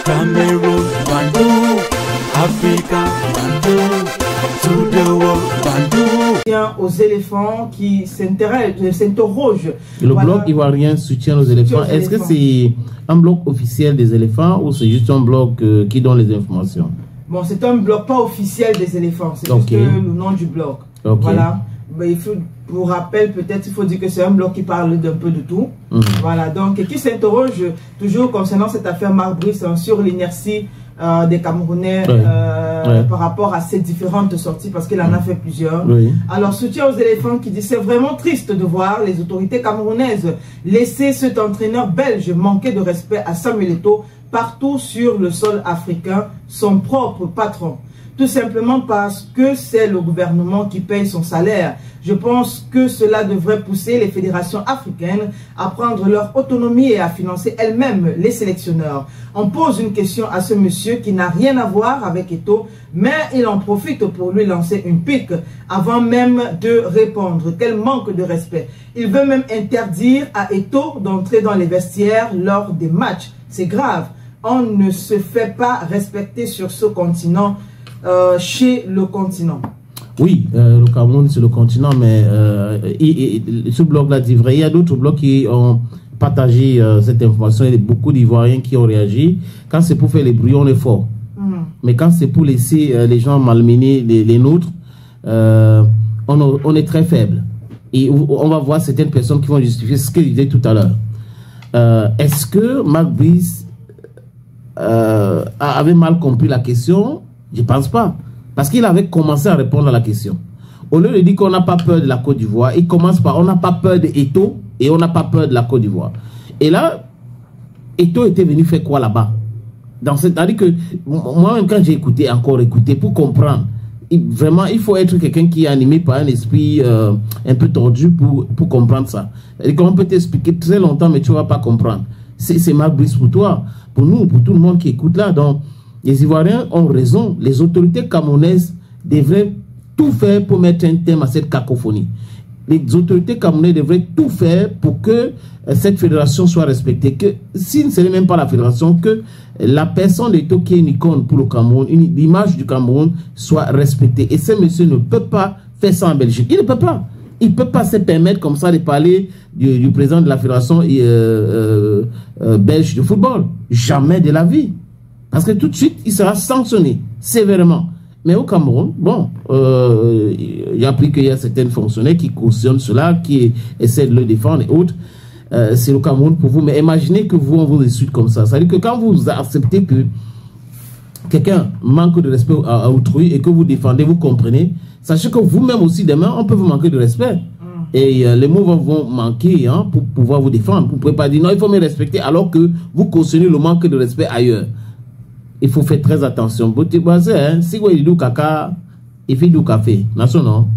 Cameroon, Bandung, Africa, Bandung, to the world, Bandung. Aux éléphants qui s'interrogent. Le bloc ivoirien soutient aux éléphants. Est-ce que c'est un bloc officiel des éléphants ou c'est juste un bloc qui donne les informations? Bon, c'est un bloc pas officiel des éléphants, c'est juste le nom du bloc. Voilà. Mais il faut, pour rappel, peut-être il faut dire que c'est un bloc qui parle d'un peu de tout. Voilà, donc, et qui s'interroge toujours concernant cette affaire Marc Brice sur l'inertie des Camerounais par rapport à ces différentes sorties, parce qu'il en a fait plusieurs. Alors, soutien aux éléphants qui dit c'est vraiment triste de voir les autorités camerounaises laisser cet entraîneur belge manquer de respect à Samuel Eto'o partout sur le sol africain, son propre patron. Tout simplement parce que c'est le gouvernement qui paye son salaire. Je pense que cela devrait pousser les fédérations africaines à prendre leur autonomie et à financer elles-mêmes les sélectionneurs. On pose une question à ce monsieur qui n'a rien à voir avec Eto'o, mais il en profite pour lui lancer une pique avant même de répondre. Quel manque de respect. Il veut même interdire à Eto'o d'entrer dans les vestiaires lors des matchs. C'est grave. On ne se fait pas respecter sur ce continent. Chez le continent. Oui, le Cameroun c'est le continent, mais ce bloc-là dit vrai. Il y a d'autres blocs qui ont partagé cette information. Il y a beaucoup d'Ivoiriens qui ont réagi. Quand c'est pour faire les bruits, on est fort. Mais quand c'est pour laisser les gens malmener les nôtres, on est très faible. Et on va voir certaines personnes qui vont justifier ce que je disais tout à l'heure. Est-ce que Marc Brice avait mal compris la question? Je ne pense pas. Parce qu'il avait commencé à répondre à la question. Au lieu de dire qu'on n'a pas peur de la Côte d'Ivoire, il commence par on n'a pas peur de Eto'o et on n'a pas peur de la Côte d'Ivoire. Et là, Eto'o était venu faire quoi là-bas? C'est-à-dire que moi-même, quand j'ai écouté pour comprendre, vraiment, il faut être quelqu'un qui est animé par un esprit un peu tordu pour comprendre ça. On peut t'expliquer très longtemps, mais tu ne vas pas comprendre. C'est Marc Brice pour toi, pour nous, pour tout le monde qui écoute là. Donc, les Ivoiriens ont raison. Les autorités camerounaises devraient tout faire pour mettre un terme à cette cacophonie. Les autorités camerounaises devraient tout faire pour que cette fédération soit respectée. Que si ce n'est même pas la fédération, que la personne d'Eto'o qui est une icône pour le Cameroun, l'image du Cameroun soit respectée. Et ce monsieur ne peut pas faire ça en Belgique. Il ne peut pas. Il ne peut pas se permettre comme ça de parler du président de la fédération belge de football. Jamais de la vie. Parce que tout de suite, il sera sanctionné sévèrement. Mais au Cameroun, bon, j'ai appris qu'il y a certains fonctionnaires qui cautionnent cela, qui essaient de le défendre et autres. C'est le Cameroun pour vous. Mais imaginez que vous, on vous insulte comme ça. C'est-à-dire que quand vous acceptez que quelqu'un manque de respect à autrui et que vous défendez, vous comprenez, sachez que vous-même aussi, demain, on peut vous manquer de respect. Et les mots vont manquer pour pouvoir vous défendre. Vous ne pouvez pas dire non, il faut me respecter alors que vous cautionnez le manque de respect ailleurs. Il faut faire très attention. Si vous avez du caca, il fait du café. Non, non.